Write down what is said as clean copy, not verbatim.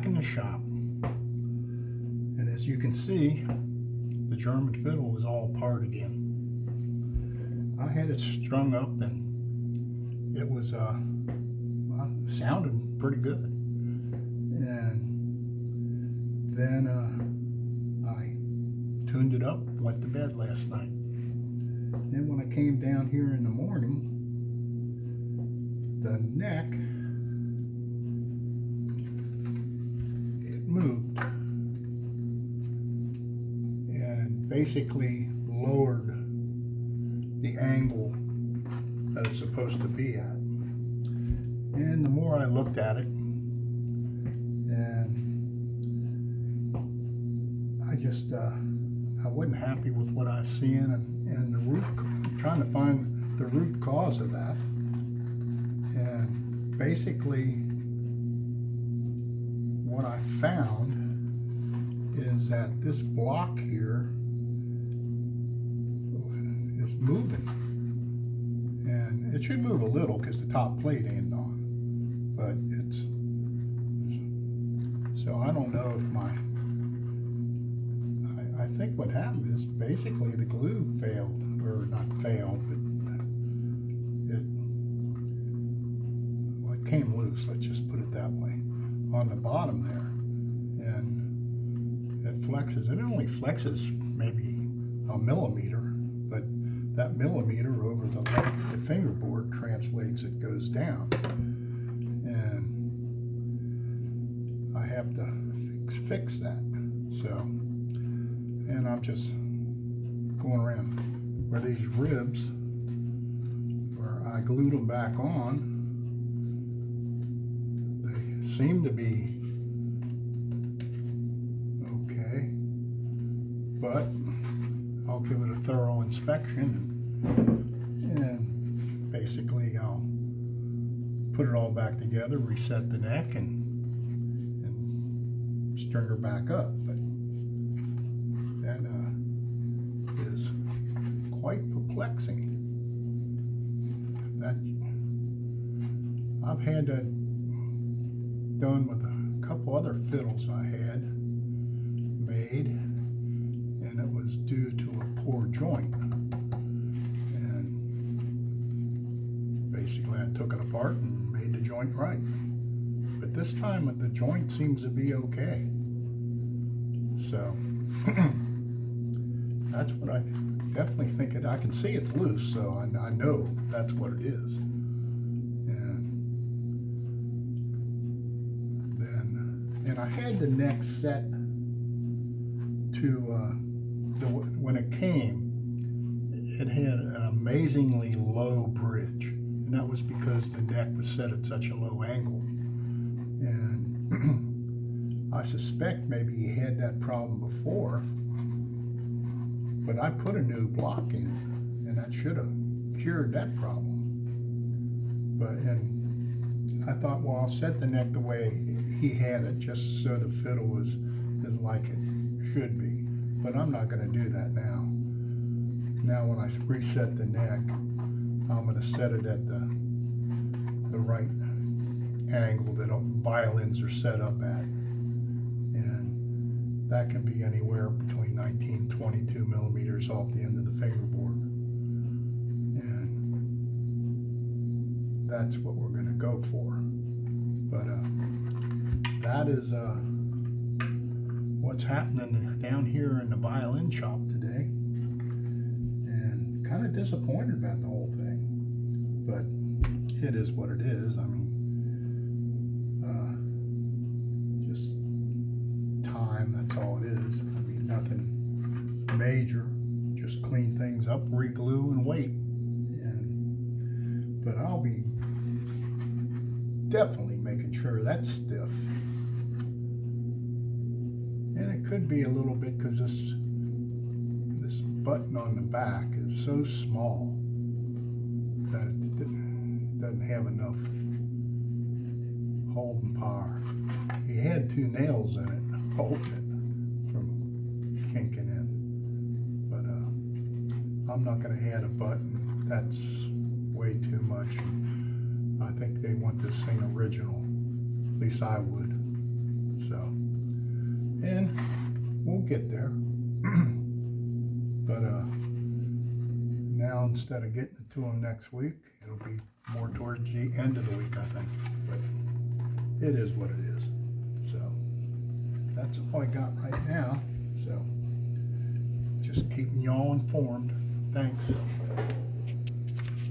back in the shop, and as you can see, the German fiddle was all apart again. I had it strung up, and it was sounded pretty good. And then I tuned it up, went to bed last night. Then when I came down here in the morning, the neck, it moved and basically lowered the angle that it's supposed to be at. And the more I looked at it, and I just I wasn't happy with what I was seeing, and the root, trying to find the root cause of that. And basically what I found is that this block here is moving, and it should move a little because the top plate ain't on, but it's, so I don't know if I think what happened is basically the glue failed, or not failed, but it came loose, let's just put it that way, on the bottom there, and it flexes. It only flexes maybe a millimeter, but that millimeter over the length of the fingerboard translates, it goes down, and I have to fix that. So, and I'm just going around where these ribs, where I glued them back on, they seem to be okay, but I'll give it a thorough inspection, and basically I'll put it all back together, reset the neck, and string her back up. But that is quite perplexing. That I've had that done with a couple other fiddles I had made, and it was due to a poor joint. And basically I took it apart and made the joint right. But this time the joint seems to be okay. So that's what I definitely think it. I can see it's loose, so I know that's what it is. And I had the neck set to when it came, it had an amazingly low bridge, and that was because the neck was set at such a low angle. And I suspect maybe he had that problem before, but I put a new block in, and that should have cured that problem. But, and I thought, well, I'll set the neck the way he had it, just so the fiddle is like it should be. But I'm not going to do that now. Now when I reset the neck, I'm going to set it at the right angle that violins are set up at. And that can be anywhere between 19 and 22 millimeters off the end of the fingerboard. And that's what we're going to go for. But that is what's happening down here in the violin shop today. And kind of disappointed about the whole thing. But it is what it is. I mean, just time, that's all it is. I mean, nothing major. Just clean things up, re-glue, and wait. But I'll be definitely making sure that's stiff. And it could be a little bit because this button on the back is so small that it doesn't have enough holding power. He had two nails in it holding it from kinking in. But I'm not going to add a button. That's way too much. I think they want this thing original. At least I would. So, and we'll get there. But now instead of getting it to them next week, it'll be more towards the end of the week, I think. But it is what it is. So that's all I got right now. So just keeping y'all informed. Thanks.